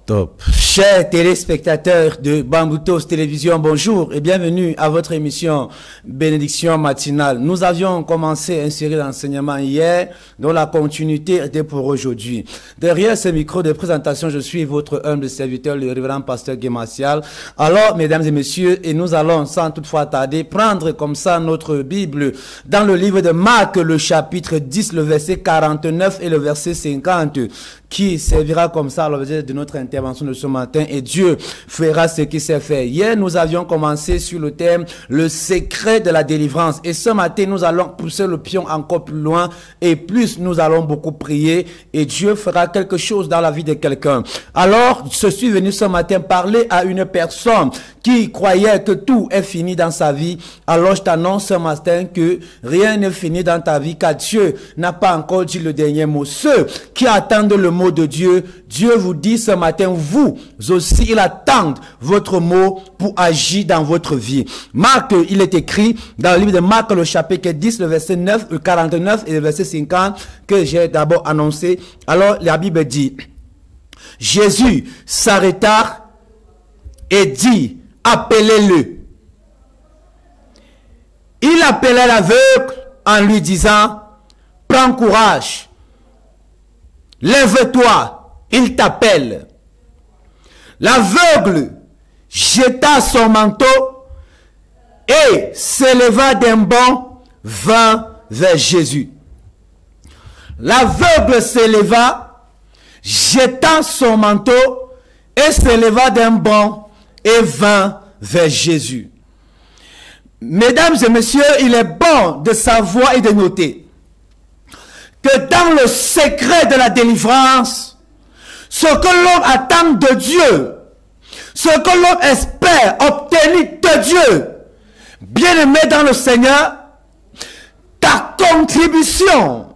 Top. Chers téléspectateurs de Bamboutos Télévision, bonjour et bienvenue à votre émission Bénédiction matinale. Nous avions commencé une série d'enseignements hier, dont la continuité était pour aujourd'hui. Derrière ce micro de présentation, je suis votre humble serviteur, le révérend pasteur Guémassial. Alors, mesdames et messieurs, et nous allons sans toutefois tarder prendre comme ça notre Bible dans le livre de Marc, le chapitre 10, le verset 49 et le verset 50, qui servira comme ça à l'objet de notre intervention de ce matin, et Dieu fera ce qu'il sait faire. Hier, nous avions commencé sur le thème le secret de la délivrance, et ce matin, nous allons pousser le pion encore plus loin, et plus nous allons beaucoup prier, et Dieu fera quelque chose dans la vie de quelqu'un. Alors, je suis venu ce matin parler à une personne qui croyait que tout est fini dans sa vie. Alors, je t'annonce ce matin que rien n'est fini dans ta vie, car Dieu n'a pas encore dit le dernier mot. Ceux qui attendent le mot de Dieu, Dieu vous dit ce matin, vous aussi, il attend votre mot pour agir dans votre vie. Marc, il est écrit dans le livre de Marc, le chapitre 10, le verset 9, le 49 et le verset 50, que j'ai d'abord annoncé. Alors, la Bible dit, Jésus s'arrêta et dit, appelez-le. Il appela l'aveugle en lui disant, prends courage, lève-toi, il t'appelle. L'aveugle jeta son manteau et s'éleva d'un bond, vint vers Jésus. L'aveugle s'éleva, jeta son manteau et s'éleva d'un bond et vint vers Jésus. Mesdames et messieurs, il est bon de savoir et de noter que dans le secret de la délivrance, ce que l'homme attend de Dieu, ce que l'homme espère obtenir de Dieu, bien-aimé dans le Seigneur, ta contribution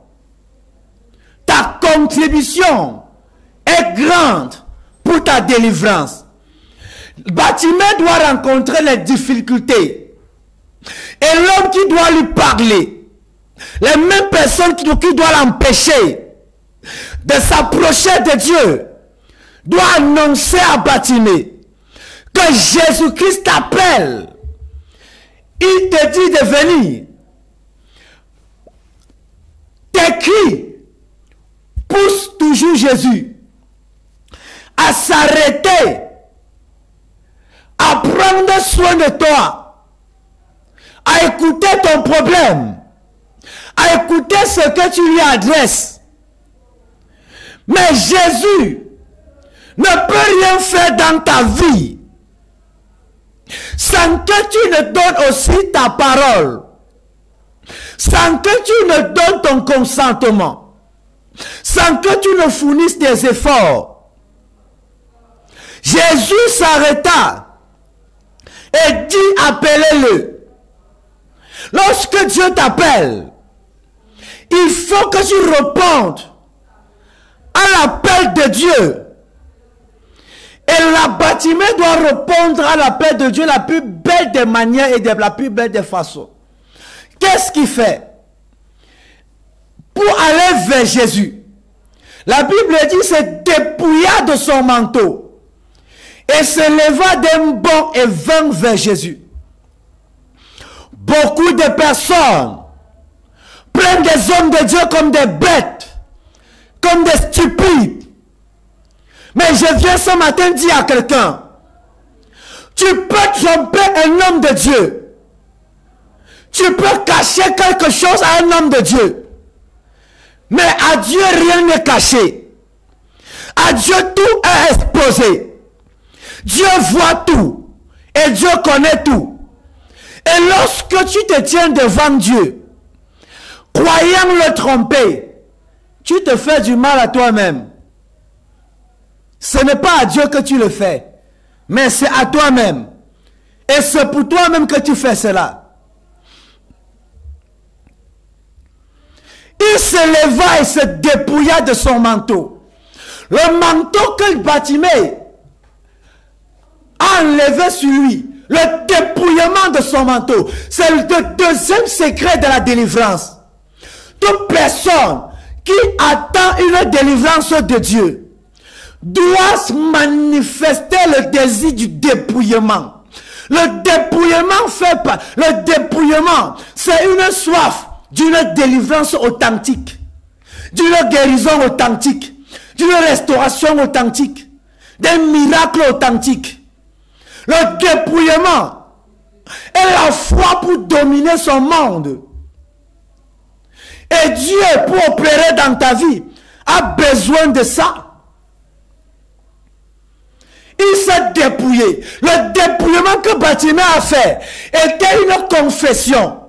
est grande pour ta délivrance. Bartimée doit rencontrer les difficultés. Et l'homme qui doit lui parler, les mêmes personnes qui doivent l'empêcher de s'approcher de Dieu, doit annoncer à Bartimée que Jésus-Christ t'appelle. Il te dit de venir. Tes cris poussent toujours Jésus à s'arrêter, à prendre soin de toi, à écouter ton problème, à écouter ce que tu lui adresses. Mais Jésus ne peut rien faire dans ta vie sans que tu ne donnes aussi ta parole, sans que tu ne donnes ton consentement, sans que tu ne fournisses des efforts. Jésus s'arrêta et dit, appelez-le. Lorsque Dieu t'appelle, il faut que tu répondes à l'appel de Dieu. Et la Bartimée doit répondre à l'appel de Dieu la plus belle des manières et de la plus belle des façons. Qu'est-ce qu'il fait? Pour aller vers Jésus, la Bible dit se dépouilla de son manteau et se leva d'un bond et vint vers Jésus. Beaucoup de personnes prennent des hommes de Dieu comme des bêtes, comme des stupides. Mais je viens ce matin dire à quelqu'un, tu peux tromper un homme de Dieu. Tu peux cacher quelque chose à un homme de Dieu. Mais à Dieu, rien n'est caché. À Dieu, tout est exposé. Dieu voit tout. Et Dieu connaît tout. Et lorsque tu te tiens devant Dieu, croyant le tromper, tu te fais du mal à toi-même. Ce n'est pas à Dieu que tu le fais, mais c'est à toi-même. Et c'est pour toi-même que tu fais cela. Il se leva et se dépouilla de son manteau. Le manteau que Bartimée a enlevé sur lui, le dépouillement de son manteau, c'est le deuxième secret de la délivrance. Toute personne qui attend une délivrance de Dieu doit manifester le désir du dépouillement. Le dépouillement fait pas. Le dépouillement, c'est une soif d'une délivrance authentique, d'une guérison authentique, d'une restauration authentique, d'un miracle authentique. Le dépouillement est la foi pour dominer son monde. Et Dieu, pour opérer dans ta vie, a besoin de ça. Il s'est dépouillé. Le dépouillement que Bartimée a fait était une confession.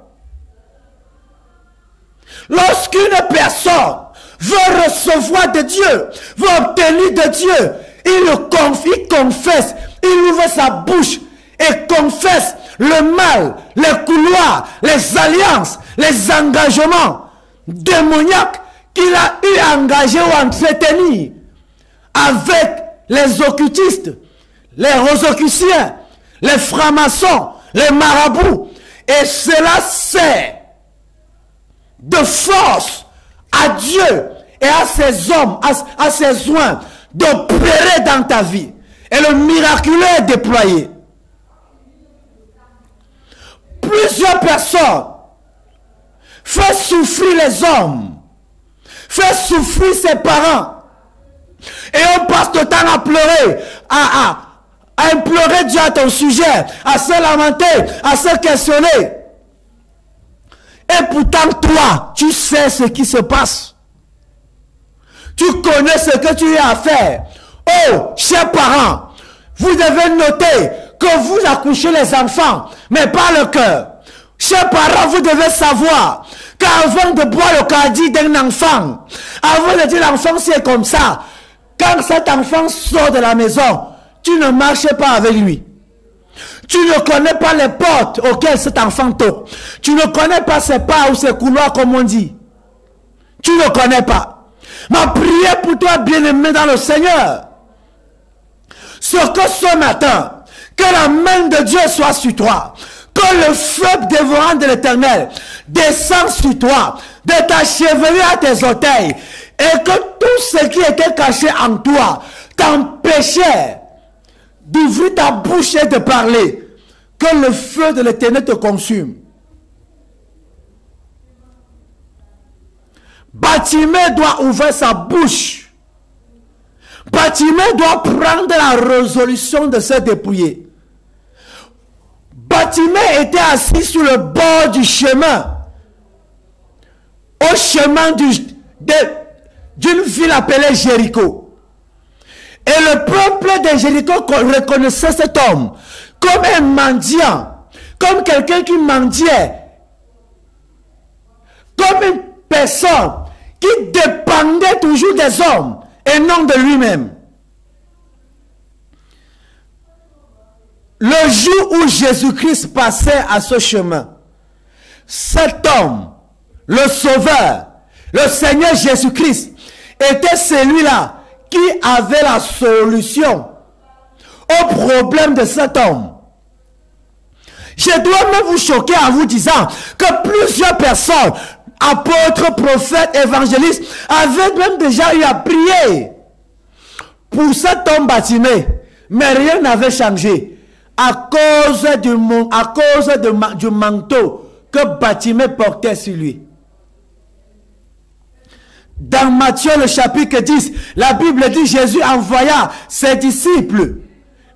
Lorsqu'une personne veut recevoir de Dieu, veut obtenir de Dieu, il confesse, il ouvre sa bouche et confesse le mal, les couloirs, les alliances, les engagements démoniaques qu'il a eu engagés ou entretenus avec les occultistes, les rosicruciens, les francs-maçons, les marabouts. Et cela sert de force à Dieu et à ses hommes, à ses oins, d'opérer dans ta vie. Et le miraculeux est déployé. Plusieurs personnes font souffrir les hommes, font souffrir ses parents. Et on passe le temps à pleurer, à implorer Dieu à ton sujet, à se lamenter, à se questionner. Et pourtant, toi, tu sais ce qui se passe. Tu connais ce que tu as à faire. Oh, chers parents, vous devez noter que vous accouchez les enfants, mais pas le cœur. Chers parents, vous devez savoir qu'avant de boire le caddie d'un enfant, avant de dire l'enfant c'est comme ça, quand cet enfant sort de la maison, tu ne marches pas avec lui. Tu ne connais pas les portes auxquelles cet enfant toque. Tu ne connais pas ses pas ou ses couloirs comme on dit. Tu ne connais pas. Ma prière pour toi, bien-aimé dans le Seigneur, c'est que ce matin, que la main de Dieu soit sur toi, que le feu dévorant de l'Éternel descende sur toi, de ta chevelure à tes orteils, et que tout ce qui était caché en toi t'empêchait d'ouvrir ta bouche et de parler, que le feu de l'Éternel te consume. Bartimée doit ouvrir sa bouche. Bartimée doit prendre la résolution de se dépouiller. Bartimée était assis sur le bord du chemin, au chemin d'une ville appelée Jéricho. Et le peuple de Jéricho reconnaissait cet homme comme un mendiant, comme quelqu'un qui mendiait, comme une personne qui dépendait toujours des hommes et non de lui-même. Le jour où Jésus-Christ passait à ce chemin, cet homme, le Sauveur, le Seigneur Jésus-Christ, était celui-là qui avait la solution au problème de cet homme. Je dois même vous choquer en vous disant que plusieurs personnes, apôtres, prophètes, évangélistes, avaient même déjà eu à prier pour cet homme Bartimée, mais rien n'avait changé à cause du manteau que Bartimée portait sur lui. Dans Matthieu le chapitre 10, la Bible dit Jésus envoya ses disciples,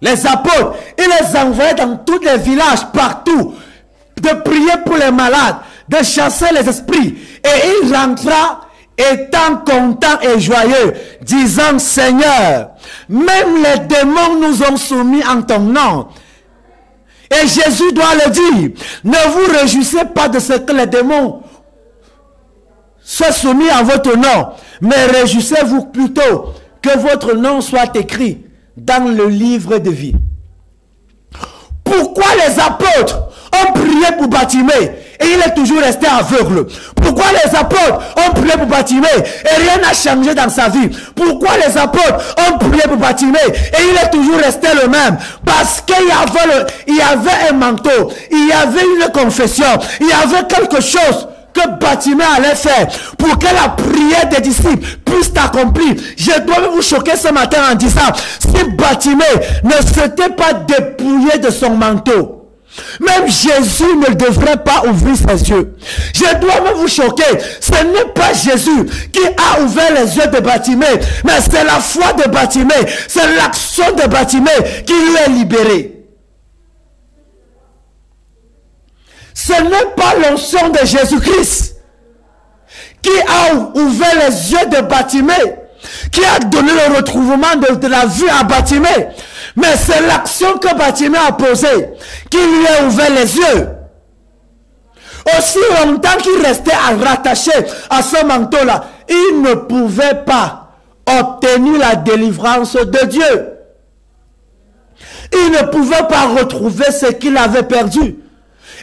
les apôtres, il les envoyait dans tous les villages, partout, de prier pour les malades, de chasser les esprits. Et il rentra étant content et joyeux, disant, Seigneur, même les démons nous ont soumis en ton nom. Et Jésus doit le dire, ne vous réjouissez pas de ce que les démons soient soumis à votre nom, mais réjouissez-vous plutôt que votre nom soit écrit dans le livre de vie. Pourquoi les apôtres ont prié pour Bartimée et il est toujours resté aveugle? Pourquoi les apôtres ont prié pour Bartimée et rien n'a changé dans sa vie? Pourquoi les apôtres ont prié pour Bartimée et il est toujours resté le même? Parce qu'il y avait un manteau, il y avait une confession, il y avait quelque chose que Bartimée allait faire pour que la prière des disciples puisse s'accomplir. Je dois vous choquer ce matin en disant, si Bartimée ne s'était pas dépouillé de son manteau, même Jésus ne devrait pas ouvrir ses yeux. Je dois même vous choquer. Ce n'est pas Jésus qui a ouvert les yeux de Bartimée, mais c'est la foi de Bartimée, c'est l'action de Bartimée qui lui est libérée. Ce n'est pas l'onction de Jésus-Christ qui a ouvert les yeux de Bartimée, qui a donné le retroulement de la vue à Bartimée, mais c'est l'action que Bartimée a posée qui lui a ouvert les yeux. Aussi longtemps qu'il restait rattaché à ce manteau-là, il ne pouvait pas obtenir la délivrance de Dieu. Il ne pouvait pas retrouver ce qu'il avait perdu.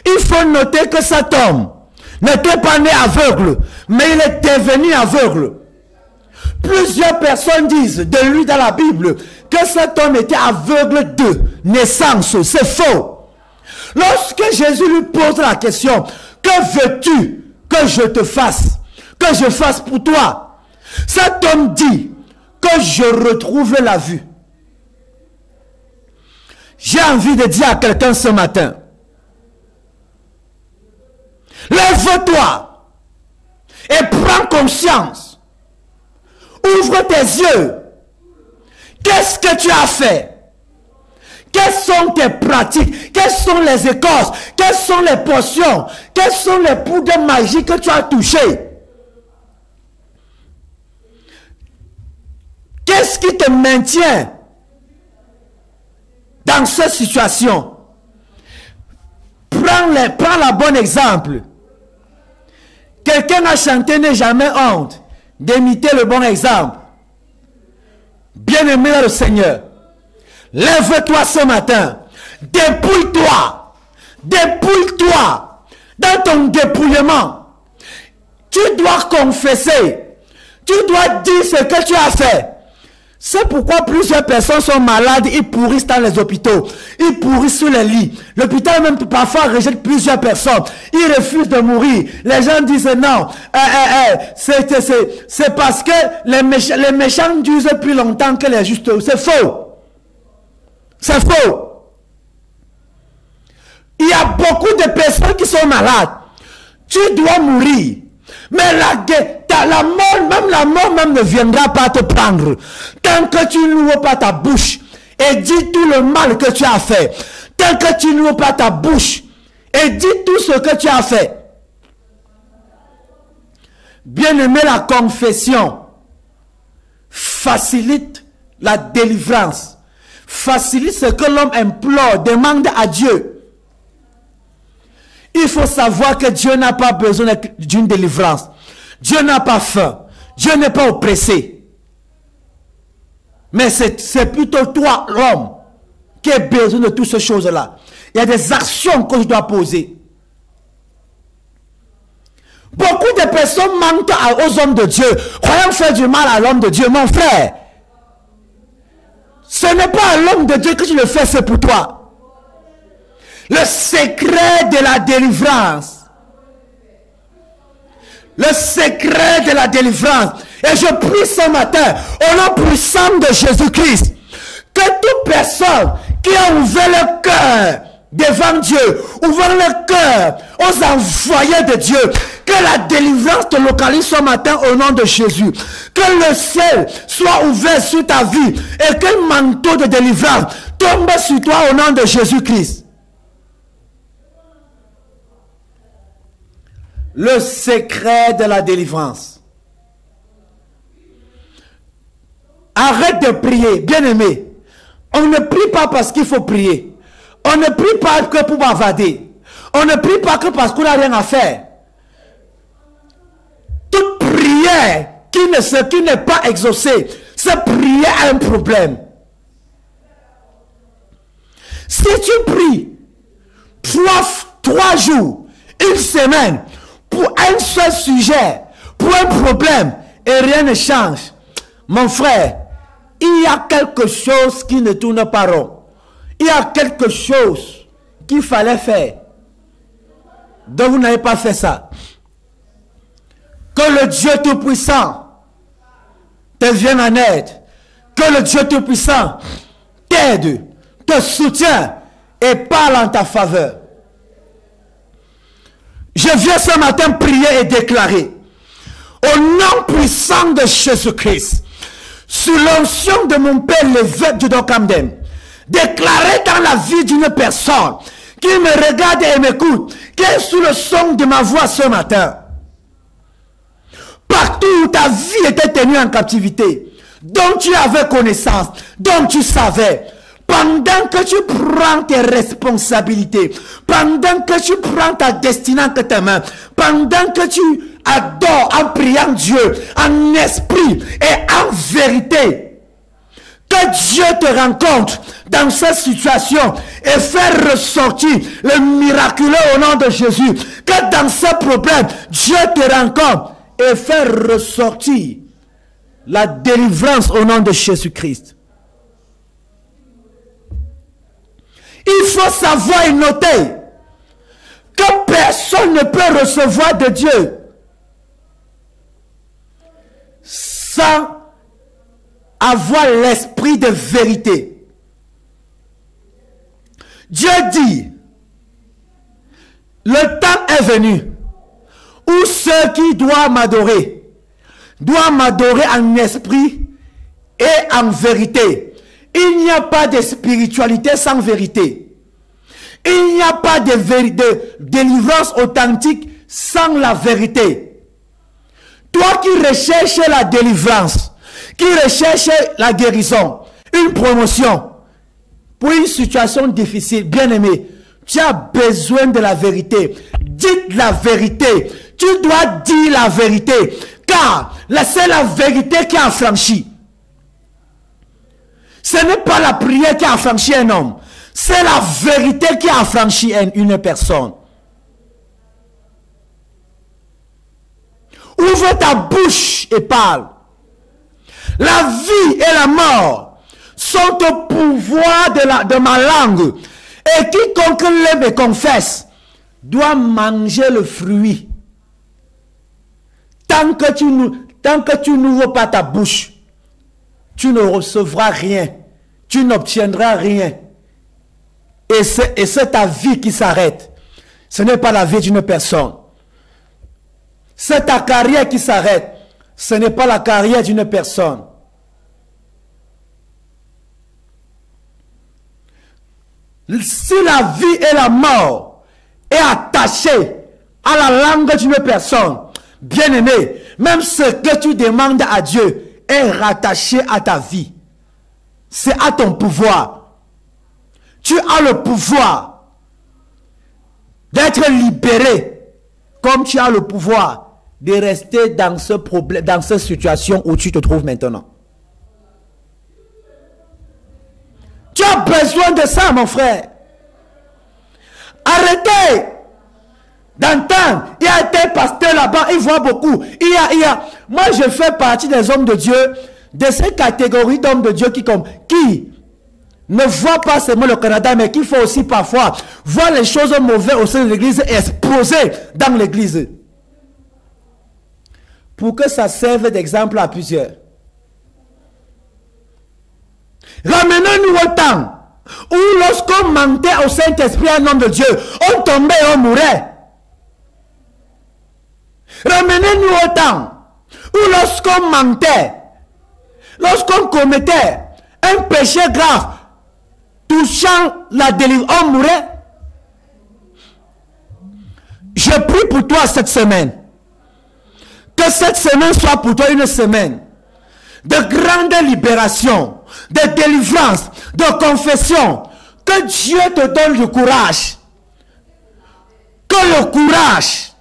Il faut noter que cet homme n'était pas né aveugle, mais il est devenu aveugle. Plusieurs personnes disent de lui dans la Bible que cet homme était aveugle de naissance. C'est faux. Lorsque Jésus lui pose la question, que veux-tu que je te fasse? Que je fasse pour toi? Cet homme dit que je retrouve la vue. J'ai envie de dire à quelqu'un ce matin, lève-toi et prends conscience. Ouvre tes yeux. Qu'est-ce que tu as fait? Quelles sont tes pratiques? Quelles sont les écorces? Quelles sont les potions? Quelles sont les poudres magiques que tu as touchées? Qu'est-ce qui te maintient dans cette situation? Prends le bon exemple. Quelqu'un a chanté, n'aie jamais honte d'imiter le bon exemple. Bien-aimé dans le Seigneur, lève-toi ce matin, dépouille-toi, dépouille-toi. Dans ton dépouillement, tu dois confesser, tu dois dire ce que tu as fait. C'est pourquoi plusieurs personnes sont malades, ils pourrissent dans les hôpitaux, ils pourrissent sur les lits. L'hôpital même parfois rejette plusieurs personnes, ils refusent de mourir. Les gens disent non, c'est parce que les méchants disent plus longtemps que les justes. C'est faux. C'est faux. Il y a beaucoup de personnes qui sont malades. Tu dois mourir. Mais la mort même ne viendra pas te prendre. Tant que tu n'ouvres pas ta bouche et dis tout le mal que tu as fait. Tant que tu n'ouvres pas ta bouche et dis tout ce que tu as fait. Bien-aimé, la confession facilite la délivrance. Facilite ce que l'homme implore, demande à Dieu. Il faut savoir que Dieu n'a pas besoin d'une délivrance. Dieu n'a pas faim. Dieu n'est pas oppressé. Mais c'est plutôt toi, l'homme, qui a besoin de toutes ces choses-là. Il y a des actions que je dois poser. Beaucoup de personnes mentent aux hommes de Dieu, croyant faire du mal à l'homme de Dieu. Mon frère, ce n'est pas à l'homme de Dieu que tu le fais, c'est pour toi. Le secret de la délivrance. Le secret de la délivrance. Et je prie ce matin, au nom puissant de Jésus-Christ, que toute personne qui a ouvert le cœur devant Dieu, ouvert le cœur aux envoyés de Dieu, que la délivrance te localise ce matin au nom de Jésus. Que le ciel soit ouvert sur ta vie et que le manteau de délivrance tombe sur toi au nom de Jésus-Christ. Le secret de la délivrance. Arrête de prier, bien-aimé. On ne prie pas parce qu'il faut prier. On ne prie pas que pour bavarder. On ne prie pas que parce qu'on n'a rien à faire. Toute prière qui n'est pas exaucée, cette prière a un problème. Si tu pries 3 jours, une semaine, pour un seul sujet, pour un problème, et rien ne change, mon frère, il y a quelque chose qui ne tourne pas rond. Il y a quelque chose qu'il fallait faire. Donc vous n'avez pas fait ça. Que le Dieu Tout-Puissant te vienne en aide. Que le Dieu Tout-Puissant t'aide, te soutient et parle en ta faveur. Je viens ce matin prier et déclarer, au nom puissant de Jésus-Christ, sous l'onction de mon Père l'évêque du Docamdem, déclarer dans la vie d'une personne qui me regarde et m'écoute, qui est sous le son de ma voix ce matin. Partout où ta vie était tenue en captivité, dont tu avais connaissance, dont tu savais, pendant que tu prends tes responsabilités, pendant que tu prends ta destinée entre tes mains, pendant que tu adores en priant Dieu, en esprit et en vérité, que Dieu te rencontre dans cette situation et faire ressortir le miraculeux au nom de Jésus. Que dans ce problème, Dieu te rencontre et faire ressortir la délivrance au nom de Jésus-Christ. Il faut savoir et noter que personne ne peut recevoir de Dieu sans avoir l'esprit de vérité. Dieu dit, le temps est venu où ceux qui doivent m'adorer en esprit et en vérité. Il n'y a pas de spiritualité sans vérité. Il n'y a pas de délivrance authentique sans la vérité. Toi qui recherches la délivrance, qui recherches la guérison, une promotion, pour une situation difficile, bien aimé, tu as besoin de la vérité. Dites la vérité. Tu dois dire la vérité. Car c'est la vérité qui a affranchi. Ce n'est pas la prière qui a affranchi un homme. C'est la vérité qui a affranchi une personne. Ouvre ta bouche et parle. La vie et la mort sont au pouvoir de ma langue. Et quiconque l'aime et confesse doit manger le fruit. Tant que tu n'ouvres pas ta bouche, tu ne recevras rien. Tu n'obtiendras rien. Et c'est ta vie qui s'arrête. Ce n'est pas la vie d'une personne. C'est ta carrière qui s'arrête. Ce n'est pas la carrière d'une personne. Si la vie et la mort est attachée à la langue d'une personne, bien aimé, même ce que tu demandes à Dieu est rattaché à ta vie. C'est à ton pouvoir. Tu as le pouvoir d'être libéré, comme tu as le pouvoir de rester dans ce problème, dans cette situation où tu te trouves maintenant. Tu as besoin de ça, mon frère. Arrêtez d'entendre. Il y a des pasteurs là-bas, ils voient beaucoup. Moi, je fais partie des hommes de Dieu, de ces catégories d'hommes de Dieu qui ne voient pas seulement le Canada, mais qui font aussi parfois voir les choses mauvaises au sein de l'église exploser dans l'église. Pour que ça serve d'exemple à plusieurs. Ramenez-nous au temps où lorsqu'on mentait au Saint-Esprit en nom de Dieu, on tombait et on mourait. Ramenez-nous au temps où lorsqu'on mentait, lorsqu'on commettait un péché grave, touchant la délivrance, on mourait. Je prie pour toi cette semaine. Que cette semaine soit pour toi une semaine de grande libération, de délivrance, de confession. Que Dieu te donne le courage. Que le courage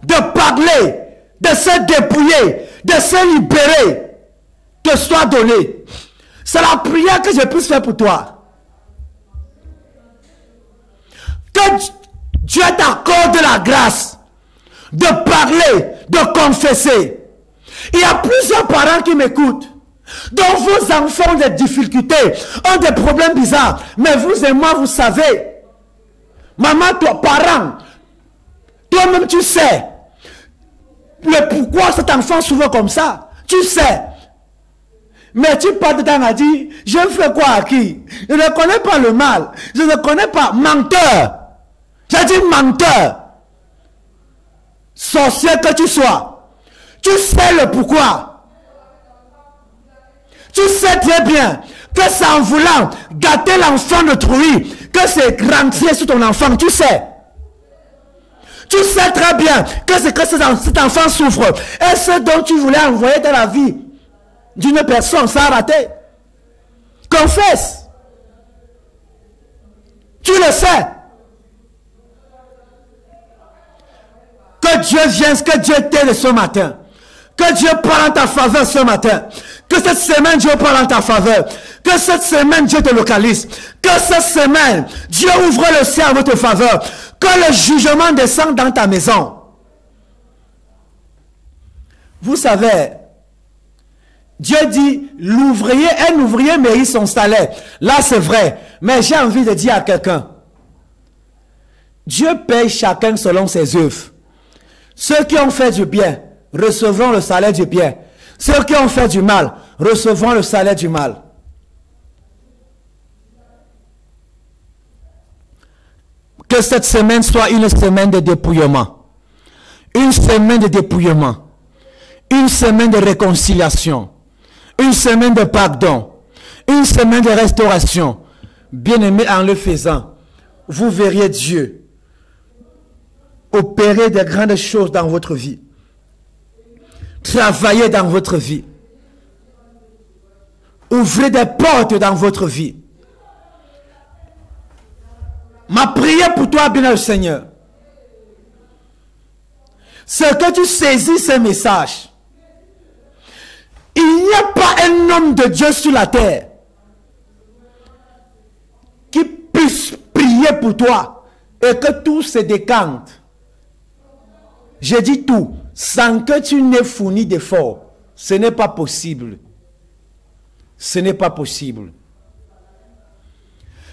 de parler, de se dépouiller, de se libérer, te soit donné. C'est la prière que je puisse faire pour toi. Que Dieu t'accorde la grâce de parler, de confesser. Il y a plusieurs parents qui m'écoutent, dont vos enfants ont des difficultés, ont des problèmes bizarres. Mais vous et moi, vous savez. Maman, toi, parent, toi-même tu sais. le pourquoi cet enfant s'ouvre comme ça. Tu sais. Mais tu parles de temps à dire, je fais quoi à qui? Je ne connais pas le mal. Je ne connais pas. Menteur. J'ai dit menteur. Sorcier que tu sois. Tu sais le pourquoi. Tu sais très bien que c'est en voulant gâter l'enfant d'autrui que c'est rentier sur ton enfant. Tu sais. Tu sais très bien que c'est que cet enfant souffre. Et ce dont tu voulais envoyer dans la vie d'une personne, ça a raté. Confesse. Tu le sais. Que Dieu vienne, que Dieu t'aide ce matin. Que Dieu parle en ta faveur ce matin. Que cette semaine, Dieu parle en ta faveur. Que cette semaine, Dieu te localise. Que cette semaine, Dieu ouvre le ciel en votre faveur. Que le jugement descende dans ta maison. Vous savez, Dieu dit, un ouvrier mérite son salaire. Là, c'est vrai. Mais j'ai envie de dire à quelqu'un, Dieu paye chacun selon ses œuvres. Ceux qui ont fait du bien recevront le salaire du bien. Ceux qui ont fait du mal recevront le salaire du mal. Que cette semaine soit une semaine de dépouillement. Une semaine de dépouillement. Une semaine de réconciliation. Une semaine de pardon. Une semaine de restauration. Bien-aimés, en le faisant, vous verriez Dieu opérer de grandes choses dans votre vie. Travailler dans votre vie. Ouvrez des portes dans votre vie. Ma prière pour toi, bien le Seigneur, c'est que tu saisis ce message. Il n'y a pas un homme de Dieu sur la terre qui puisse prier pour toi et que tout se décante. Je dis tout, sans que tu n'aies fourni d'efforts. Ce n'est pas possible. Ce n'est pas possible.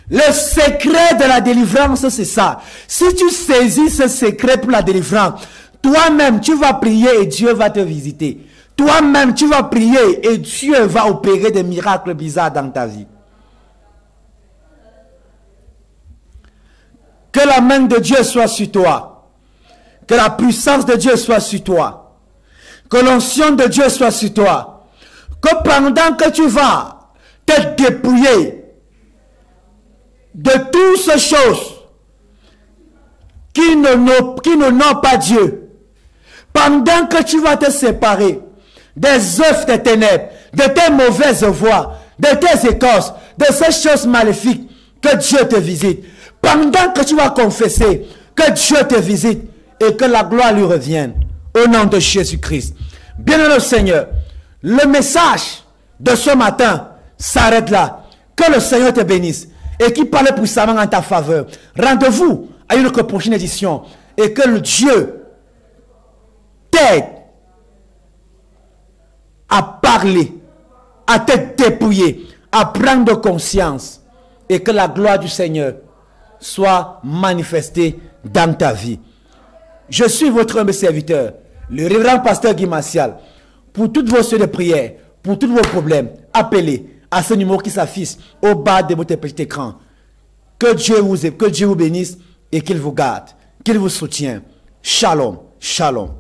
Le secret de la délivrance, c'est ça. Si tu saisis ce secret pour la délivrance, toi-même, tu vas prier et Dieu va te visiter. Toi-même, tu vas prier et Dieu va opérer des miracles bizarres dans ta vie. Que la main de Dieu soit sur toi. Que la puissance de Dieu soit sur toi. Que l'onction de Dieu soit sur toi. Que pendant que tu vas te dépouiller de toutes ces choses qui n'honorent pas Dieu, pendant que tu vas te séparer des œuvres des ténèbres, de tes mauvaises voies, de tes écorces, de ces choses maléfiques, que Dieu te visite. Pendant que tu vas confesser, que Dieu te visite et que la gloire lui revienne. Au nom de Jésus-Christ. Bien-aimé le Seigneur, le message de ce matin s'arrête là. Que le Seigneur te bénisse et qu'il parle puissamment en ta faveur. Rendez-vous à une prochaine édition et que le Dieu t'aide à parler, à te dépouiller, à prendre conscience et que la gloire du Seigneur soit manifestée dans ta vie. Je suis votre humble serviteur, le révérend pasteur Guy Martial. Pour toutes vos souhaits de prière, pour tous vos problèmes, appelez à ce numéro qui s'affiche au bas de votre petit écran. Que Dieu vous bénisse et qu'il vous garde, qu'il vous soutienne. Shalom, shalom.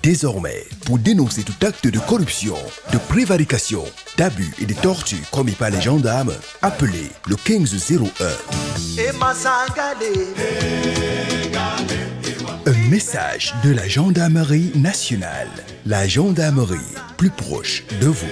Désormais, pour dénoncer tout acte de corruption, de prévarication, d'abus et de torture commis par les gendarmes, appelez le 1501. Un message de la gendarmerie nationale. La gendarmerie, plus proche de vous.